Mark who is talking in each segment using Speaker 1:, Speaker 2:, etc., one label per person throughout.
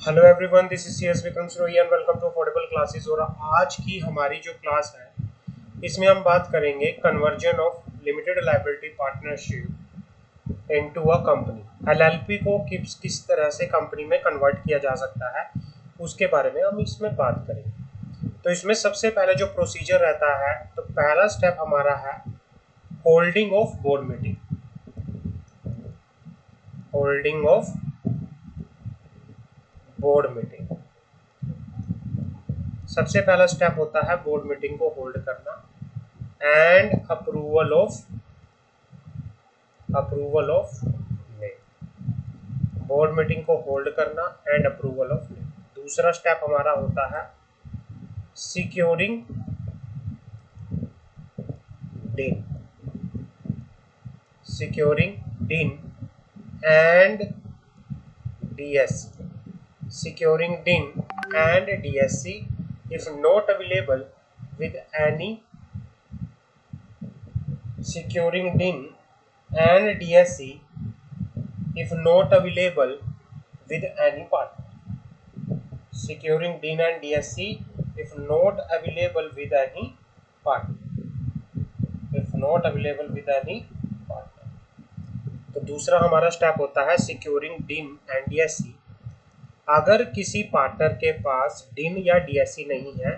Speaker 1: Hello everyone, this is CS Vikram Sirohi and welcome to affordable classes. और आज की हमारी जो क्लास है इसमें हम बात करेंगे conversion of limited liability partnership into a company. LLP को किस तरह से कंपनी में कन्वर्ट किया जा सकता है उसके बारे में हम इसमें बात करेंगे। तो इसमें सबसे पहले जो प्रोसीजर रहता है, तो पहला स्टेप हमारा है holding of board meeting. Holding of board meeting सबसे पहला स्टेप होता है बोर्ड मीटिंग को होल्ड करना and approval of name. Board meeting को होल्ड करना एंड अप्रूवल ऑफ नेम। दूसरा स्टेप हमारा होता है सिक्योरिंग डिन and DSC. securing DIN and DSC if not available with any securing DIN and DSC if not available with any partner. Securing DIN and DSC if not available with any partner. If not available with any partner. तो दूसरा हमारा step होता है securing डिन and DSC. अगर किसी partner के पास डिन या डीएससी नहीं है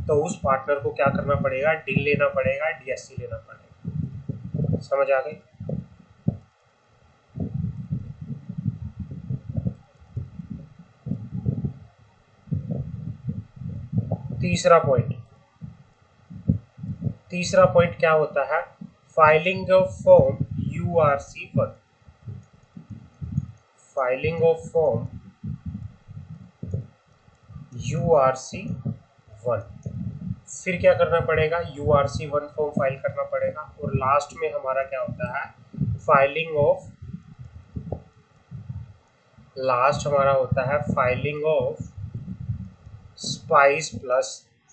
Speaker 1: तो उस पार्टनर को क्या करना पड़ेगा, डिन लेना पड़ेगा, डीएससी लेना पड़ेगा। समझ आ गई? तीसरा पॉइंट क्या होता है, filing of form URC1। Filing of form URC1। फिर क्या करना पड़ेगा, URC1 फॉर्म फाइल करना पड़ेगा। और लास्ट में हमारा क्या होता है, filing of spice plus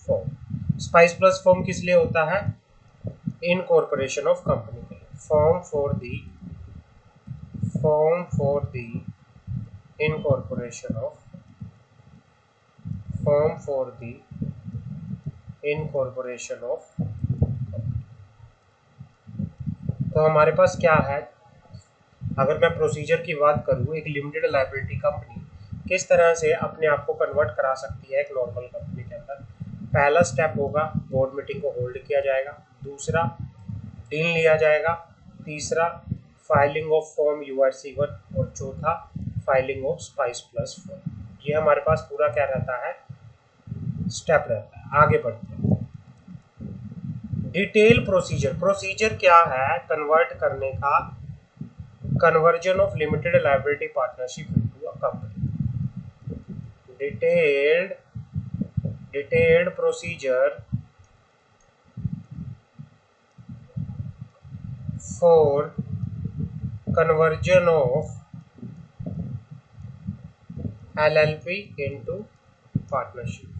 Speaker 1: form. Spice plus form किस लिए होता है, इनकॉर्पोरेशन ऑफ कंपनी के लिए। Form for the incorporation of तो हमारे पास क्या है, अगर मैं प्रोसीजर की बात करूं, एक लिमिटेड लायबिलिटी कंपनी किस तरह से अपने आप को कन्वर्ट करा सकती है एक नॉर्मल कंपनी के अंदर। पहला स्टेप होगा बोर्ड मीटिंग को होल्ड किया जाएगा, दूसरा डील लिया जाएगा, तीसरा फाइलिंग ऑफ फॉर्म URC1 और चौथा filing of spice plus form. ये हमारे पास पूरा क्या रहता है, स्टेप रहता है। आगे बढ़ते हैं, डिटेल प्रोसीजर क्या है कन्वर्ट करने का, conversion of limited liability partnership into a company. Detailed procedure for conversion of LLP into partnership।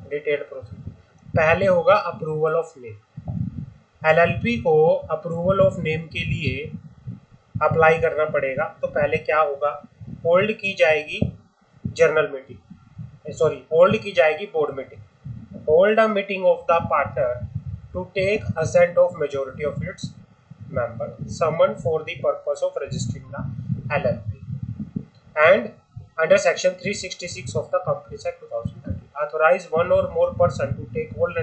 Speaker 1: Detailed procedure पहले होगा अप्रूवल ऑफ नेम। LLP को अप्रूवल ऑफ नेम के लिए अप्लाई करना पड़ेगा। तो पहले क्या होगा, होल्ड की जाएगी board meeting. Hold a meeting of the partner to take assent of majority of its member summoned for the purpose of registering the LLP and under section 366 of the Companies Act 2013 authorize one or more person to take all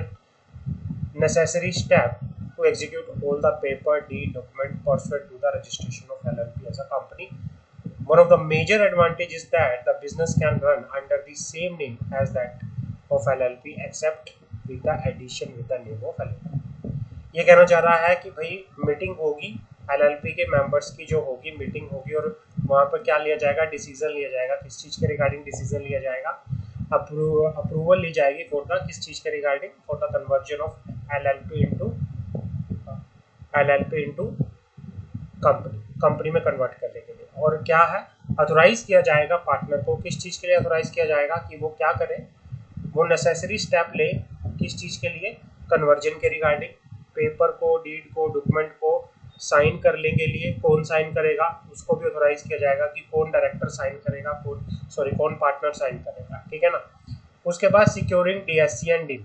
Speaker 1: necessary step to execute all the paper deed document pursuant to the registration of LLP as a company. One of the major advantages is that the business can run under the same name as that of LLP except with the addition with the name of LLP। ये कहना चाह रहा है कि भाई meeting होगी, LLP के members की जो होगी मीटिंग होगी और वहाँ पर क्या लिया जाएगा, डिसीजन लिया जाएगा। किस चीज़ के रिगार्डिंग डिसीजन लिया जाएगा, अप्रूवल ली जाएगी फॉर द किस चीज़ के regarding, for the conversion of LLP into company में कन्वर्ट करने के लिए। और क्या है, ऑथोराइज किया जाएगा पार्टनर को, किस चीज़ के लिए ऑथोराइज किया जाएगा कि वो क्या करे, वो नेसेसरी स्टेप ले किस चीज़ के लिए, कन्वर्जन के रिगार्डिंग, पेपर को, डीड को, डॉक्यूमेंट को साइन कर लेंगे लिए, कौन साइन करेगा उसको भी ऑथोराइज किया जाएगा कि कौन डायरेक्टर साइन करेगा, कौन पार्टनर साइन करेगा, ठीक है ना। उसके बाद सिक्योरिंग डीएससी एंड डिन,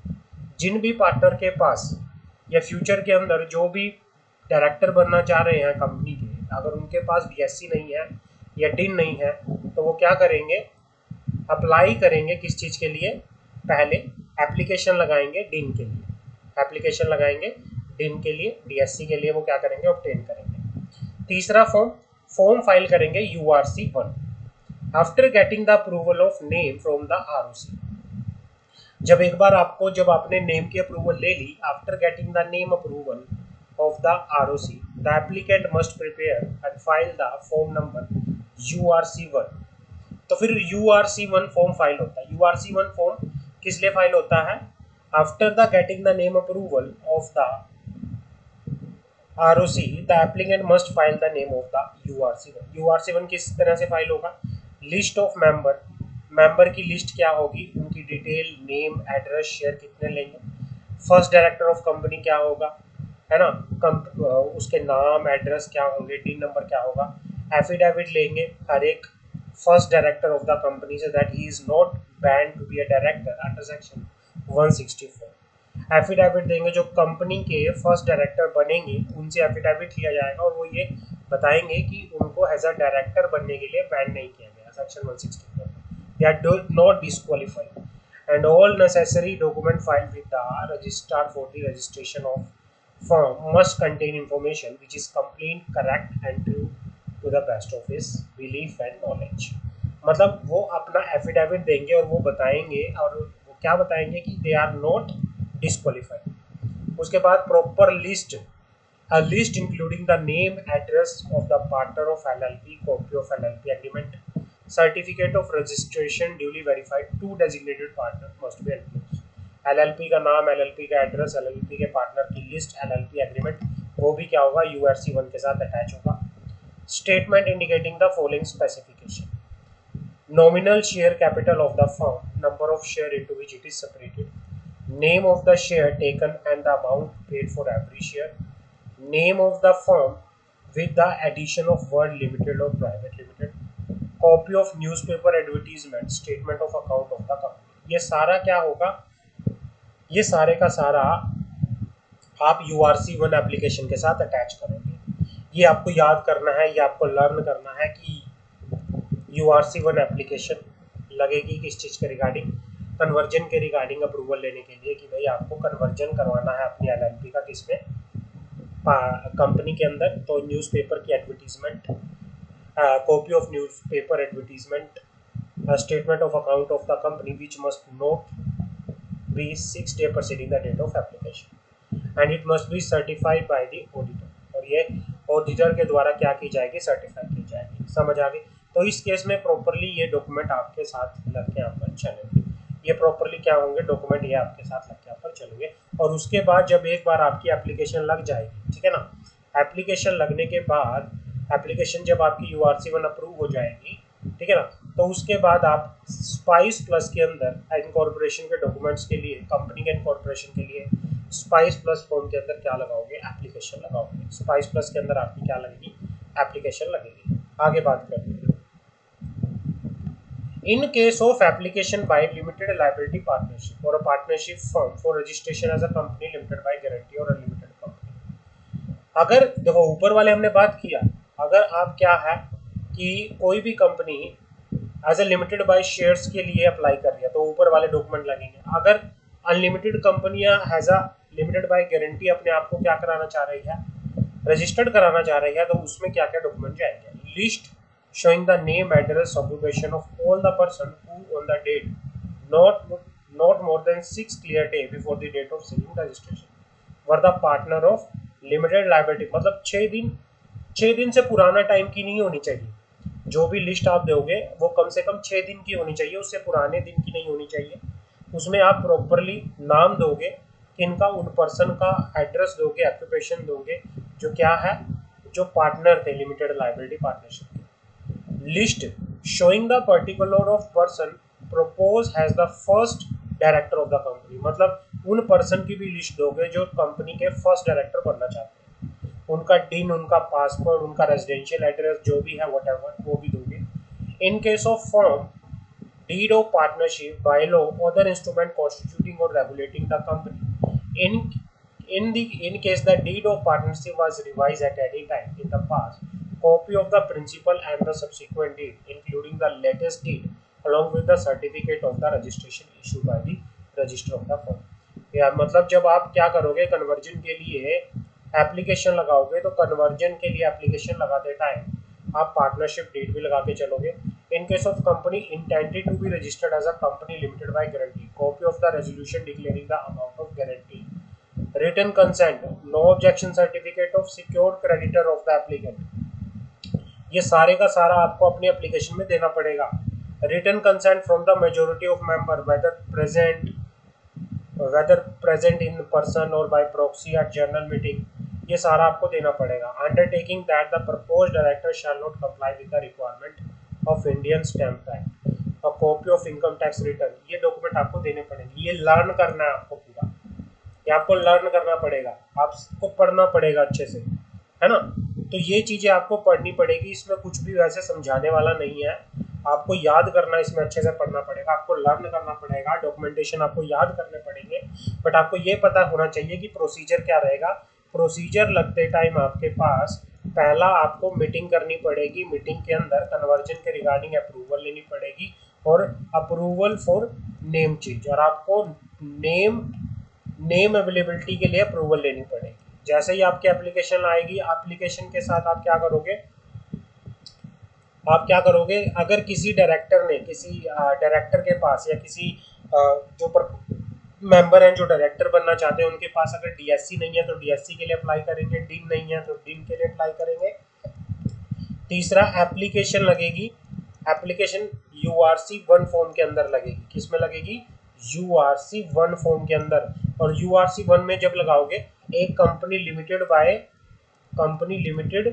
Speaker 1: जिन भी पार्टनर के पास या फ्यूचर के अंदर जो भी डायरेक्टर बनना चाह रहे हैं कंपनी के, अगर उनके पास डीएससी नहीं है या डिन नहीं है तो वो क्या करेंगे, अप्लाई करेंगे किस चीज़ के लिए, पहले एप्लीकेशन लगाएंगे डिन के लिए, एप्लीकेशन लगाएंगे डिन के लिए, डीएससी के लिए वो क्या करेंगे, ऑब्टेन करेंगे। तीसरा फॉर्म फाइल करेंगे URC1 after getting the approval of name from the ROC. जब एक बार जब आपने नेम की अप्रूवल ले ली, after getting the name approval of the ROC the applicant must prepare and file the form number URC1। तो फिर URC1 फॉर्म फाइल होता है। URC1 फॉर्म किस लिए फाइल होता है, after the getting the name approval of the ROC the applicant must file the name of the URC1। URC1 किस तरह से फाइल होगा, लिस्ट ऑफ मेंबर की लिस्ट क्या होगी, उनकी डिटेल, नेम, एड्रेस, शेयर कितने लेंगे, फर्स्ट डायरेक्टर ऑफ कंपनी क्या होगा, है ना, उसके नाम, एड्रेस क्या होंगे, डी नंबर क्या होगा, एफिडेविट लेंगे हर एक first director of the company से that he is not band to be a director under section 164। Affidavit देंगे जो कंपनी के फर्स्ट डायरेक्टर बनेंगे उनसे एफिडेविट लिया जाएगा और वो ये बताएंगे कि उनको एज अ डायरेक्टर बनने के लिए बैंड नहीं किया गया section 164, they are not disqualified, and all necessary document filed with the registrar for the registration of firm must contain information which is complete, correct and true to the best of his belief and knowledge। मतलब वो अपना affidavit देंगे और वो बताएंगे, और वो क्या बताएंगे कि दे आर नॉट डिस्क्वालीफाइड। उसके बाद proper list, a list including the name, address of the partner of LLP, copy of LLP agreement, certificate of registration duly verified, two designated partner must be included। LLP का नाम, LLP का address, LLP के partner की list, LLP agreement, वो भी क्या होगा, URC1 के साथ अटैच होगा। Statement indicating the following specification, nominal share capital of the firm, number of share into which it is separated, name of the share taken and the amount paid for every share, name of the firm with the addition of word limited or private limited, copy of newspaper advertisement, statement of account of the company। ये सारा क्या होगा, ये सारे का सारा आप URC1 application के साथ अटैच करोगे। ये आपको याद करना है, ये आपको लर्न करना है कि URC1 एप्लीकेशन लगेगी किस चीज़ के रिगार्डिंग, कन्वर्जन के रिगार्डिंग अप्रूवल लेने के लिए कि भाई आपको कन्वर्जन करवाना है अपनी LLP का किसमें, कंपनी के अंदर। तो न्यूज़पेपर की advertisement, copy of newspaper advertisement, statement of account of the company which must not be 6 days preceding the date of application and it must be certified by the auditor। और ये auditor के द्वारा क्या की जाएगी, certify की जाएगी। समझ आ गई। तो इस केस में प्रॉपरली ये डॉक्यूमेंट आपके साथ लग के यहाँ पर चलेंगे, ये प्रॉपरली क्या होंगे, डॉक्यूमेंट ये आपके साथ लग के यहाँ पर चलेंगे। और उसके बाद जब एक बार आपकी एप्लीकेशन लग जाएगी, ठीक है ना, एप्लीकेशन लगने के बाद, एप्लीकेशन जब आपकी URC1 अप्रूव हो जाएगी, ठीक है ना, तो उसके बाद आप स्पाइस प्लस के अंदर इनकॉर्पोरेशन के डॉक्यूमेंट्स के लिए, कंपनी के इनकॉर्पोरेशन के लिए स्पाइस प्लस फॉर्म के अंदर क्या लगाओगे, एप्लीकेशन लगाओगे। स्पाइस प्लस के अंदर आपकी क्या लगेगी, एप्लीकेशन लगेगी। आगे बात करते हैं। In case of application by limited liability partnership or a partnership firm for registration as a company limited by guarantee or a limited company, अगर देखो ऊपर वाले हमने बात किया, अगर आप क्या है कि कोई भी company as a limited by shares के लिए अप्लाई कर रही है तो ऊपर वाले डॉक्यूमेंट लगेंगे। अगर अनलिमिटेड कंपनियां as a limited by guarantee अपने आप को क्या कराना चाह रही है, रजिस्टर्ड कराना चाह रही है, तो उसमें क्या क्या डॉक्यूमेंट जाएंगे, list showing the name, address, occupation of all the person who on the date not more than 6 clear days before the date of seeking registration were the partner of limited liability। मतलब 6 दिन से पुराना time की नहीं होनी चाहिए। जो भी लिस्ट आप दोगे वो कम से कम 6 दिन की होनी चाहिए, उससे पुराने दिन की नहीं होनी चाहिए। उसमें आप प्रॉपरली नाम दोगे, किनका, उन पर्सन का एड्रेस दोगे, ऑक्यूपेशन दोगे, जो क्या है, जो पार्टनर थे लिमिटेड लाइबिलिटी पार्टनरशिप के। List showing the particular of person propose has the first director of the company, मतलब उन पर्सन की भी लिस्ट दोगे जो कंपनी के फर्स्ट डायरेक्टर बनना चाहते हैं। उनका डिन, उनका पासवर्ड, उनका रेजिडेंशियल एड्रेस जो भी है व्हाटएवर वो भी दोगे। इन case of firm, deed of partnership, bylaw, other instrument constituting or regulating the company. In case the deed of partnership was revised at any time in the past, copy of the principal and the subsequent deed, including the latest deed, along with the certificate of the registration issued by the register of the firm. या मतलब जब आप क्या करोगे, conversion के लिए application लगाओगे तो कन्वर्जन के लिए एप्लीकेशन लगाते टाइम आप पार्टनरशिप डेट भी लगा के चलोगे। In case of company intended to be registered as a company limited by guarantee, copy of the resolution declaring the amount of guarantee, written consent, no objection certificate of secured creditor of the applicant, ये सारे का सारा आपको अपनी application में देना पड़ेगा। Written consent from the majority of member whether present in person or by proxy at general meeting, ये सारा आपको देना पड़ेगा। Undertaking that the proposed director shall not comply with the requirement of Indian stamp act, a copy of income tax return, ये document आपको देने पड़ेंगे। ये लर्न करना है आपको पूरा, ये आपको लर्न करना पड़ेगा, आपको पढ़ना पड़ेगा अच्छे से, है ना। तो ये चीज़ें आपको पढ़नी पड़ेगी, इसमें कुछ भी वैसे समझाने वाला नहीं है, आपको याद करना, इसमें अच्छे से पढ़ना पड़ेगा, आपको लर्न करना पड़ेगा, डॉक्यूमेंटेशन आपको याद करने पड़ेंगे। बट आपको ये पता होना चाहिए कि प्रोसीजर क्या रहेगा। प्रोसीजर लगते टाइम आपके पास पहला आपको मीटिंग करनी पड़ेगी, मीटिंग के अंदर कन्वर्जन के रिगार्डिंग अप्रूवल लेनी पड़ेगी और अप्रूवल फॉर नेम चेंज, और आपको नेम अवेलेबिलिटी के लिए अप्रूवल लेनी पड़ेगी। जैसे ही आपकी एप्लीकेशन आएगी, एप्लीकेशन के साथ आप क्या करोगे, अगर किसी डायरेक्टर ने किसी डायरेक्टर के पास या किसी जो मेंबर हैं जो डायरेक्टर बनना चाहते हैं उनके पास अगर डीएससी नहीं है तो डीएससी के लिए अप्लाई करेंगे, डिन नहीं है तो डिन के लिए अप्लाई करेंगे। तीसरा एप्लीकेशन लगेगी, एप्लीकेशन URC-1 फॉर्म के अंदर लगेगी। किस में लगेगी? URC-1 फॉर्म के अंदर। और URC-1 में जब लगाओगे, एक कंपनी लिमिटेड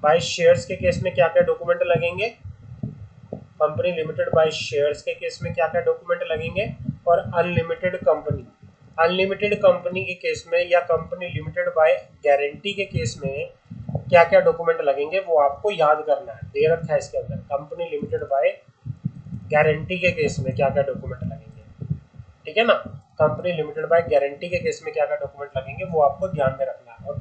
Speaker 1: बाय शेयर्स के केस में क्या क्या डॉक्यूमेंट लगेंगे, कंपनी लिमिटेड बाय शेयर्स के केस में क्या क्या डॉक्यूमेंट लगेंगे, और अनलिमिटेड कंपनी के केस में या कंपनी लिमिटेड बाय गारंटी के केस में क्या क्या डॉक्यूमेंट लगेंगे वो आपको याद करना है, दे रखा है इसके अंदर। कंपनी लिमिटेड बाय गारंटी के केस में क्या क्या डॉक्यूमेंट लगेंगे, ठीक है ना। कंपनी लिमिटेड बाय गारंटी के केस में क्या क्या डॉक्यूमेंट लगेंगे वो आपको ध्यान में रखना है। और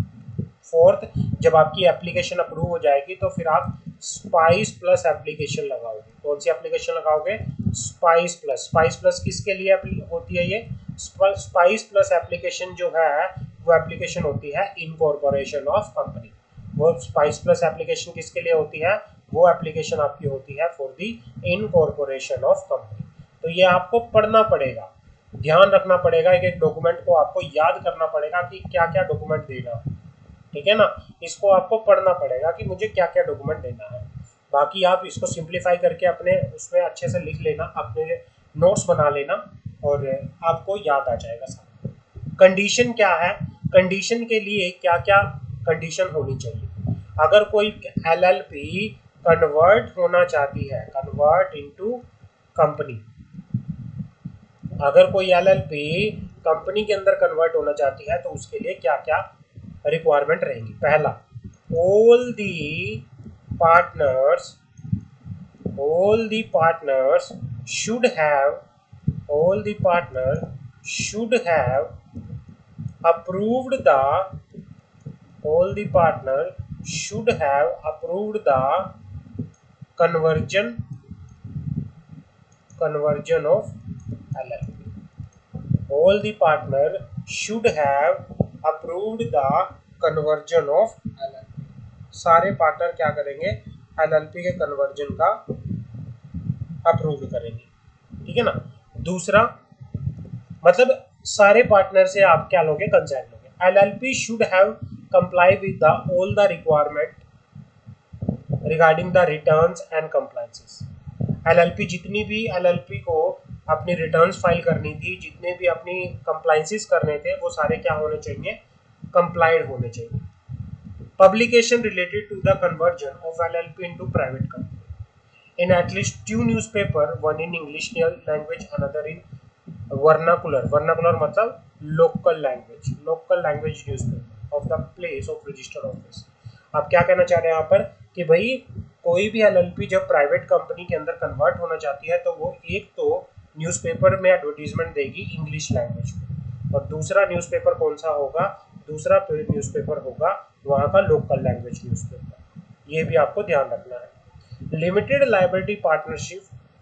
Speaker 1: फोर्थ, जब आपकी एप्लीकेशन अप्रूव हो जाएगी तो फिर आप स्पाइस प्लस एप्लीकेशन लगाओगे। कौन सी एप्लीकेशन लगाओगे? Spice plus. स्पाइस प्लस किसके लिए होती है? ये स्पाइस प्लस एप्लीकेशन जो है वो एप्लीकेशन होती है इनकॉर्पोरेशन ऑफ कंपनी। वो स्पाइस प्लस एप्लीकेशन किसके लिए होती है? वो एप्लीकेशन आपकी होती है for the incorporation of company. तो ये आपको पढ़ना पड़ेगा, ध्यान रखना पड़ेगा, एक एक डॉक्यूमेंट को आपको याद करना पड़ेगा कि क्या क्या डॉक्यूमेंट देना, ठीक है ना। इसको आपको पढ़ना पड़ेगा कि मुझे क्या क्या डॉक्यूमेंट देना है। बाकी आप इसको सिंप्लीफाई करके अपने उसमें अच्छे से लिख लेना, अपने नोट्स बना लेना और आपको याद आ जाएगा सारा। कंडीशन क्या है? कंडीशन के लिए क्या क्या कंडीशन होनी चाहिए? अगर कोई LLP कन्वर्ट होना चाहती है, कन्वर्ट इनटू कंपनी, अगर कोई LLP कंपनी के अंदर कन्वर्ट होना चाहती है तो उसके लिए क्या क्या रिक्वायरमेंट रहेंगी? पहला, all the partners should have approved the conversion of LLP. All the partners should have approved the conversion of LLP. सारे पार्टनर क्या करेंगे? LLP के कन्वर्जन का अप्रूव करेंगे, ठीक है ना। दूसरा, मतलब सारे पार्टनर से आप क्या लोगे? कंसेंट लोगे। LLP should have comply with all the requirement regarding the returns and compliances. LLP जितनी भी LLP को अपनी रिटर्न्स फाइल करनी थी, जितने भी अपनी कंप्लाइंसेस करने थे, वो सारे क्या होने चाहिए? कंप्लाइड होने चाहिए। Publication related to the conversion of LLP into private company in at least 2 newspaper, one in English language, another in vernacular मतलब local language newspaper. Of the place of registered office. आप क्या कहना चाह रहे हैं यहाँ पर कि भाई कोई भी एलएलपी जब प्राइवेट कंपनी के अंदर कन्वर्ट होना चाहती है तो वो एक तो न्यूज़पेपर में एडवर्टीजमेंट देगी इंग्लिश लैंग्वेज में, और दूसरा न्यूज़पेपर कौन सा होगा, दूसरा न्यूज़पेपर होगा वहाँ का लोकल लैंग्वेज न्यूज़पेपर। ये भी आपको ध्यान रखना है। Limited liability partnership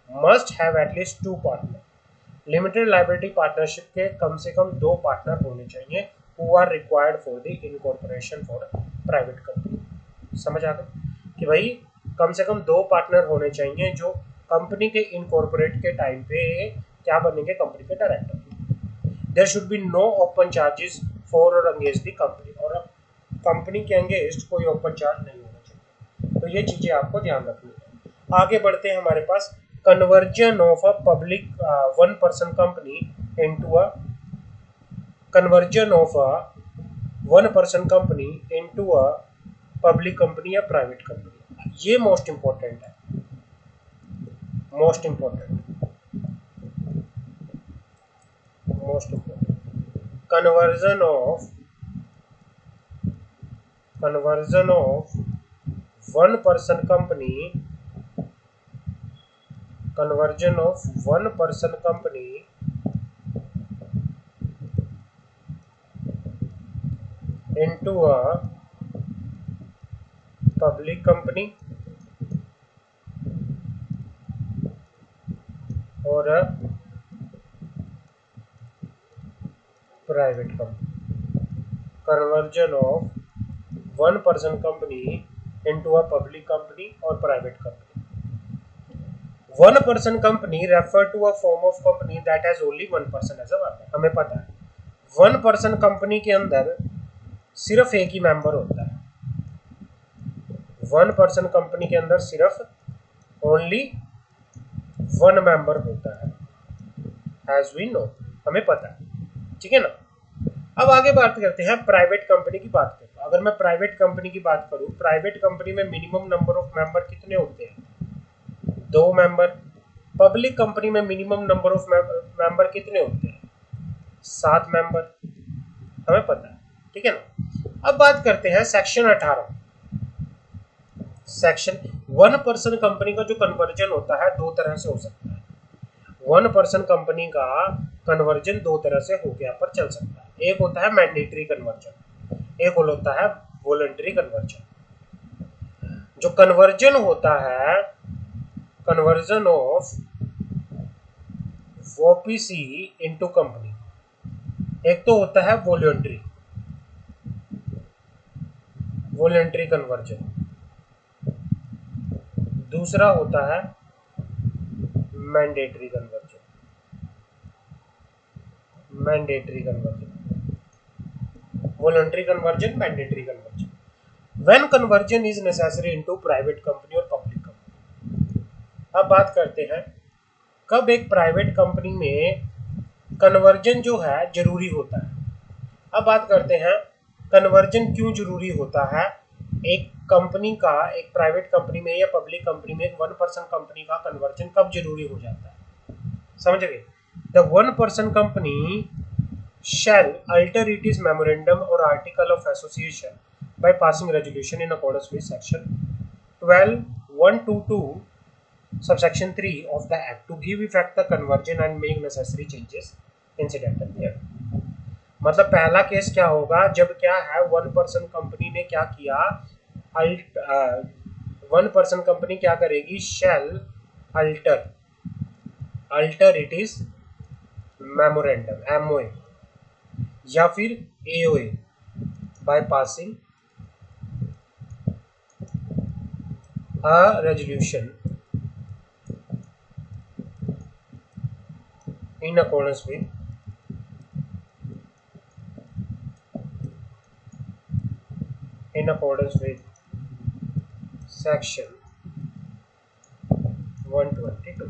Speaker 1: must have at least 2 partner. Limited liability partnership के कम से कम 2 पार्टनर होने चाहिए who are required for the incorporation for private company. समझ आ गई कि भाई कम से कम 2 पार्टनर होने चाहिए जो कंपनी के इनकॉर्पोरेट के टाइम पे क्या बनेंगे, कंपनी के director. There should be no open charges for और अगेंस्ट द कंपनी, और कंपनी के अगेंस्ट कोई ओपन चार्ज नहीं होना चाहिए। तो ये चीजें आपको ध्यान रखनी है। आगे बढ़ते हैं हमारे पास conversion of a public one person company into a conversion of a one person company into a public company या private company। ये मोस्ट इंपॉर्टेंट है, most important conversion of one person company into a public company or a private company। Conversion of one person company into a public company or private company। One person company refer to a form of company that has only one person as a member। हमें पता है one person company के अंदर सिर्फ एक ही member होता है। One person company के अंदर सिर्फ ओनली वन मेंबर होता है, एज वी नो, हमें पता है, ठीक है ना। अब आगे बात करते हैं प्राइवेट कंपनी की बात करते हैं। अगर मैं प्राइवेट कंपनी की बात करूं, प्राइवेट कंपनी में मिनिमम नंबर ऑफ मेंबर कितने होते हैं, 2 मेंबर। पब्लिक कंपनी में मिनिमम नंबर ऑफ मेंबर कितने होते हैं, 7 मेंबर, हमें पता है, ठीक है ना। अब बात करते हैं section 18। Section one person company का जो कन्वर्जन होता है 2 तरह से हो सकता है। वन पर्सन कंपनी का कन्वर्जन 2 तरह से हो गया पर चल सकता है। एक होता है मैंडेटरी कन्वर्जन, एक होता है वॉलंटरी कन्वर्जन। जो कन्वर्जन होता है, conversion of OPC into company, एक तो होता है वॉलंटरी कन्वर्जन, दूसरा होता है mandatory conversion. Voluntary conversion, mandatory conversion. When conversion is necessary into private company और पब्लिक कंपनी। अब बात करते हैं कब एक प्राइवेट कंपनी में कन्वर्जन जो है जरूरी होता है। अब बात करते हैं कन्वर्जन क्यों जरूरी होता है। एक कंपनी का, एक प्राइवेट कंपनी में या पब्लिक कंपनी में एक वन पर्सन कंपनी का कन्वर्जन कब जरूरी हो जाता है, समझ गए। The one person company shall alter its memorandum or article of association by passing resolution in accordance with section 12(1)(2) subsection 3 of the act to give effect the conversion and make necessary changes incidental thereto। मतलब पहला case क्या होगा, जब क्या है one person company ने क्या किया, वन पर्सन कंपनी क्या करेगी, shall alter its memorandum MOA या फिर AOA by passing a resolution in accordance with section 122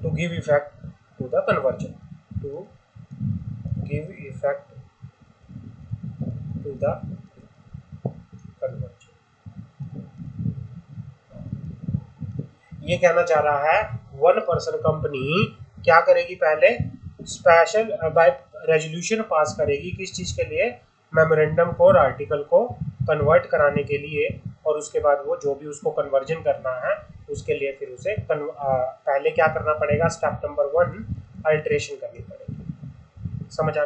Speaker 1: to give effect to the conversion, ये कहना चाह रहा है वन पर्सन कंपनी क्या करेगी, पहले स्पेशल बाय रेजोल्यूशन पास करेगी, किस चीज के लिए, मेमोरेंडम को और आर्टिकल को कन्वर्ट कराने के लिए, और उसके बाद वो जो भी उसको कन्वर्जन करना है उसके लिए फिर उसे पहले क्या करना पड़ेगा, स्टेप नंबर 1 अल्टरेशन करनी पड़ेगी। समझ आ?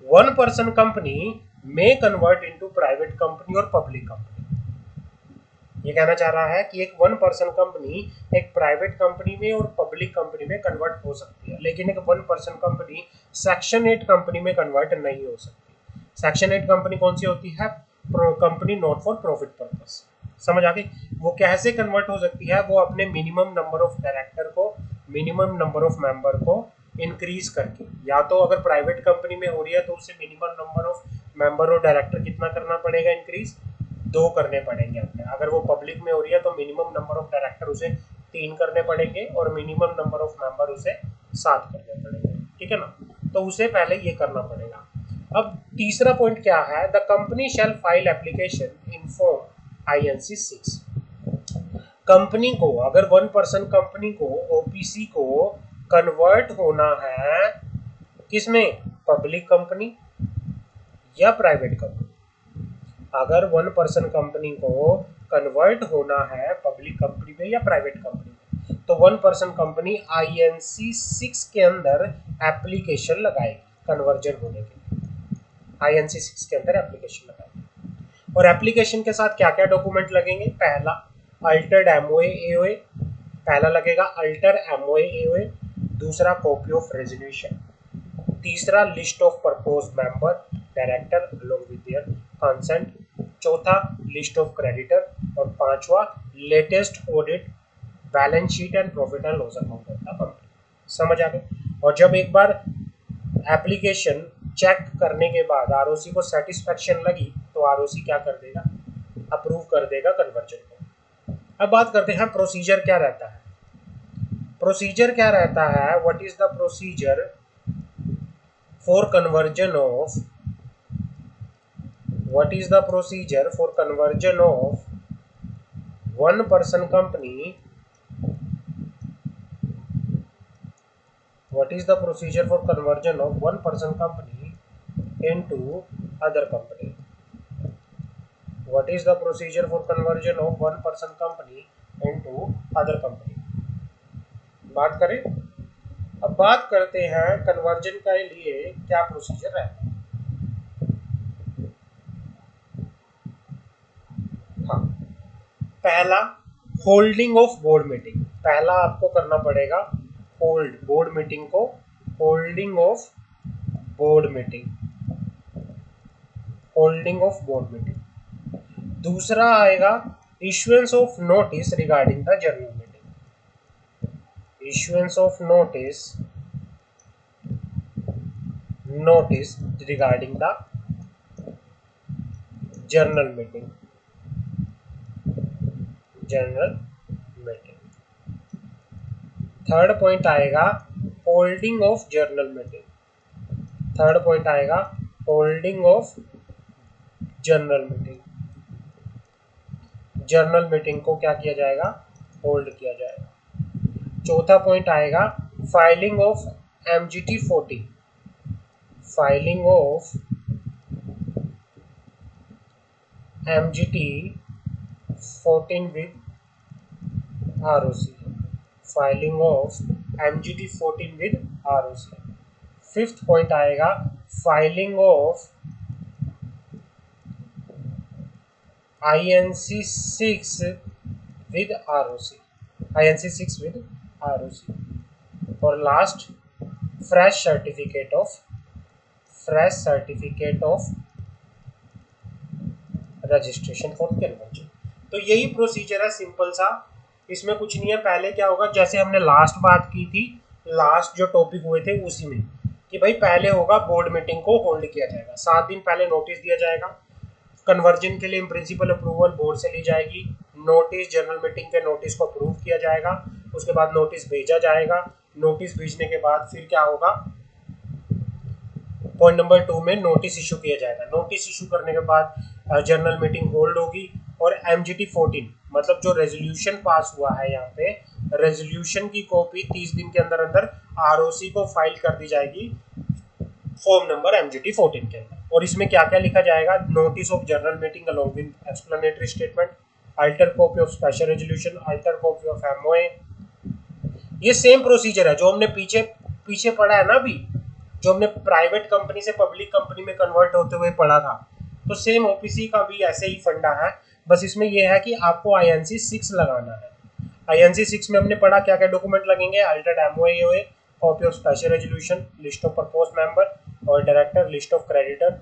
Speaker 1: वन पर्सन कंपनी में कन्वर्ट इनटू प्राइवेट कंपनी और पब्लिक कंपनी। ये कहना चाह रहा है कि एक वन पर्सन कंपनी एक प्राइवेट कंपनी में और पब्लिक कंपनी में कन्वर्ट हो सकती है, लेकिन एक one person company section 8 company में कन्वर्ट नहीं हो सकती। सेक्शन 8 कंपनी कौन सी होती है? Company not for profit purpose. समझ आ गई? वो कैसे कन्वर्ट हो सकती है? वो अपने मिनिमम नंबर ऑफ डायरेक्टर को, मिनिमम नंबर ऑफ मेंबर को इंक्रीज करके, या तो अगर प्राइवेट कंपनी में हो रही है तो उसे मिनिमम नंबर ऑफ मेंबर और डायरेक्टर कितना करना पड़ेगा इंक्रीज? 2 करने पड़ेंगे अपने। अगर वो पब्लिक में हो रही है तो मिनिमम नंबर ऑफ डायरेक्टर उसे 3 करने पड़ेंगे और मिनिमम नंबर ऑफ मेंबर उसे 7 करने पड़ेंगे। ठीक है ना? तो उसे पहले ये करना पड़ेगा। अब तीसरा पॉइंट क्या है? The company shall file application in form INC 6। Company को, अगर वन पर्सन कंपनी को OPC को कन्वर्ट होना है किसमें? पब्लिक कंपनी या प्राइवेट कंपनी। अगर वन पर्सन कंपनी को कन्वर्ट होना है पब्लिक कंपनी में या प्राइवेट कंपनी में, तो वन पर्सन कंपनी INC 6 के अंदर एप्लीकेशन लगाएगी कन्वर्जन होने के लिए। INC 6 के अंदर एप्लीकेशन लगाएगी, और एप्लीकेशन के साथ क्या क्या डॉक्यूमेंट लगेंगे? पहला अल्टर्ड MOA AOA, पहला लगेगा अल्टर MOA AOA, दूसरा कॉपी ऑफ रेजोल्यूशन, तीसरा list of proposed member director along with their consent, चौथा लिस्ट ऑफ क्रेडिटर, और पांचवा latest audit balance sheet and profit and loss account of the company. समझ आ गए? और जब एक बार एप्लीकेशन चेक करने के बाद ROC को सेटिस्फेक्शन लगी तो ROC क्या कर देगा? अप्रूव कर देगा कन्वर्जन को। अब बात करते हैं प्रोसीजर क्या रहता है। प्रोसीजर क्या रहता है? What is the procedure for conversion of, what is the procedure for conversion of one person company, what is the procedure for conversion of one person company into other company, what is the procedure for conversion of one person company into other company। बात करें, अब बात करते हैं conversion के लिए क्या procedure रहता है। हाँ, पहला होल्डिंग ऑफ बोर्ड मीटिंग। पहला आपको करना पड़ेगा होल्ड बोर्ड मीटिंग को, holding of board meeting, holding of board meeting. दूसरा आएगा issuance of notice regarding the general meeting, issuance of notice regarding the general meeting, general meeting. Third point आएगा holding of general meeting, third point आएगा holding of general meeting. General meeting को क्या किया जाएगा? Hold किया जाएगा। चौथा point आएगा filing of MGT 14, filing of MGT 14 with ROC, filing of MGT 14 with ROC। Fifth point आएगा filing of INC 6 with ROC, INC 6 with ROC। और last fresh certificate of registration for conversion. तो यही procedure है, simple सा, इसमें कुछ नहीं है। पहले क्या होगा, जैसे हमने लास्ट बात की थी, लास्ट जो टॉपिक हुए थे उसी में, कि भाई पहले होगा बोर्ड मीटिंग को होल्ड किया जाएगा, 7 दिन पहले नोटिस दिया जाएगा, कन्वर्जन के लिए प्रिंसिपल अप्रूवल बोर्ड से ली जाएगी, नोटिस जनरल मीटिंग के नोटिस को अप्रूव किया जाएगा, उसके बाद नोटिस भेजा जाएगा, नोटिस भेजने के बाद फिर क्या होगा, पॉइंट नंबर 2 में नोटिस इशू किया जाएगा। नोटिस इशू करने के बाद जनरल मीटिंग होल्ड होगी, और MGT 14 मतलब जो रेजोल्यूशन पास हुआ है यहाँ पे, रेजोल्यूशन की कॉपी 30 दिन के अंदर अंदर ROC को फाइल कर दी जाएगी फॉर्म नंबर MGT 14 के अंदर, और इसमें क्या क्या लिखा जाएगा, notice of general meeting along with explanatory statement, alter copy of special resolution, alter copy of MOA. ये सेम प्रोसीजर है जो हमने पीछे पीछे पढ़ा है ना अभी, जो हमने प्राइवेट कंपनी से पब्लिक कंपनी में कन्वर्ट होते हुए पढ़ा था। तो सेम ओपीसी का भी ऐसे ही फंडा है, बस इसमें यह है कि आपको आईएनसी 6 लगाना है। आईएनसी 6 में हमने पढ़ा क्या क्या डॉक्यूमेंट लगेंगे, altered MOA, copy of special resolution, list of propose member और director, list of creditor,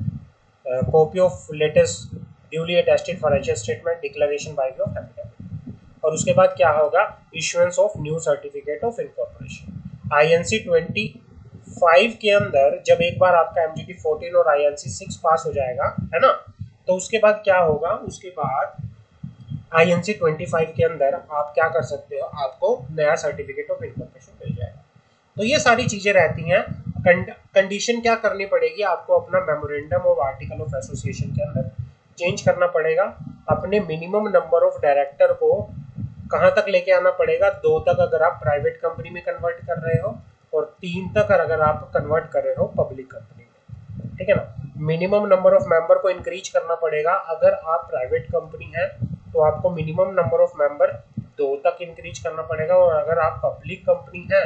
Speaker 1: copy of latest duly attested financial statement, declaration by of affidavit. और उसके बाद क्या होगा, issuance of new certificate of incorporation. INC 25 के अंदर जब एक बार आपका एमजीटी 14 और आईएनसी 6 पास हो जाएगा, है ना, तो उसके बाद क्या होगा, उसके बाद आईएनसी 25 के अंदर आप क्या कर सकते हो, आपको नया सर्टिफिकेट ऑफ इनकॉर्पोरेशन मिल जाएगा। तो ये सारी चीजें रहती हैं। कंडीशन क्या करनी पड़ेगी, आपको अपना memorandum of article of association के अंदर चेंज करना पड़ेगा। अपने मिनिमम नंबर ऑफ डायरेक्टर को कहाँ तक लेके आना पड़ेगा, 2 तक अगर आप प्राइवेट कंपनी में कन्वर्ट कर रहे हो, और 3 तक अगर आप कन्वर्ट कर रहे हो पब्लिक कंपनी में, ठीक है ना। मिनिमम नंबर ऑफ मेंबर को इंक्रीज करना पड़ेगा। अगर आप प्राइवेट कंपनी है तो आपको मिनिमम नंबर ऑफ मेंबर 2 तक इंक्रीज करना पड़ेगा, और अगर आप पब्लिक कंपनी है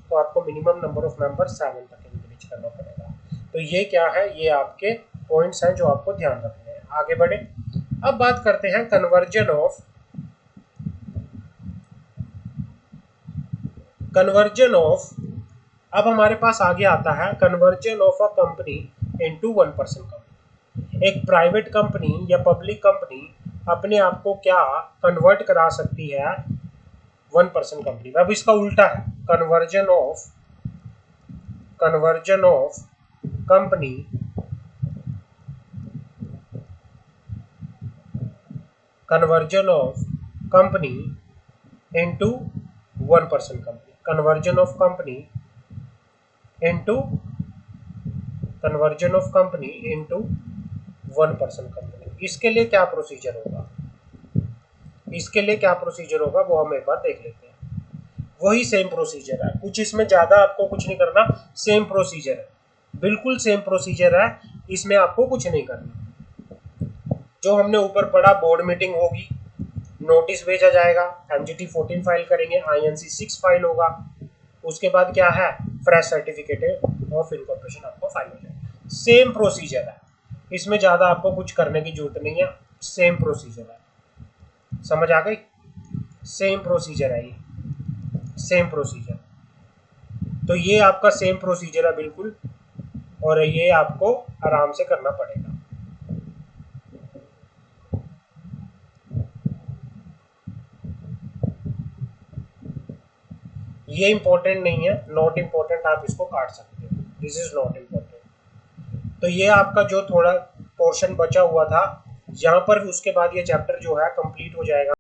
Speaker 1: तो आपको मिनिमम नंबर ऑफ मेंबर 7 तक इंक्रीज करना पड़ेगा। तो ये क्या है, ये आपके पॉइंट्स हैं जो आपको ध्यान रखने हैं। आगे बढ़े, अब बात करते हैं कन्वर्जन ऑफ अब हमारे पास आगे आता है conversion of a company into 1% company. एक प्राइवेट कंपनी या पब्लिक कंपनी अपने आप को क्या कन्वर्ट करा सकती है 1% कंपनी में। अब इसका उल्टा है, conversion of company into 1% company, conversion of company into 1% company. इसके लिए क्या प्रोसीजर होगा, वो हम एक बार देख लेते हैं। वही सेम प्रोसीजर है, कुछ इसमें ज्यादा आपको कुछ नहीं करना, सेम प्रोसीजर है, बिल्कुल सेम प्रोसीजर है, इसमें आपको कुछ नहीं करना। जो हमने ऊपर पढ़ा, बोर्ड मीटिंग होगी, नोटिस भेजा जाएगा, एमजीटी 14 फाइल करेंगे, आईएनसी 6 फाइल होगा, उसके बाद क्या है, फ्रेश सर्टिफिकेट ऑफ इनकॉर्पोरेशन आपको फाइल हो जाएगा। सेम प्रोसीजर है, इसमें ज्यादा आपको कुछ करने की जरूरत नहीं है, सेम प्रोसीजर है। समझ आ गई, सेम प्रोसीजर है, ये सेम प्रोसीजर। तो ये आपका सेम प्रोसीजर है बिल्कुल, और ये आपको आराम से करना पड़ेगा। ये इंपॉर्टेंट नहीं है, नॉट इंपॉर्टेंट, आप इसको काट सकते हो, दिस इज नॉट इंपॉर्टेंट। तो ये आपका जो थोड़ा पोर्शन बचा हुआ था यहाँ पर, उसके बाद ये चैप्टर जो है कंप्लीट हो जाएगा।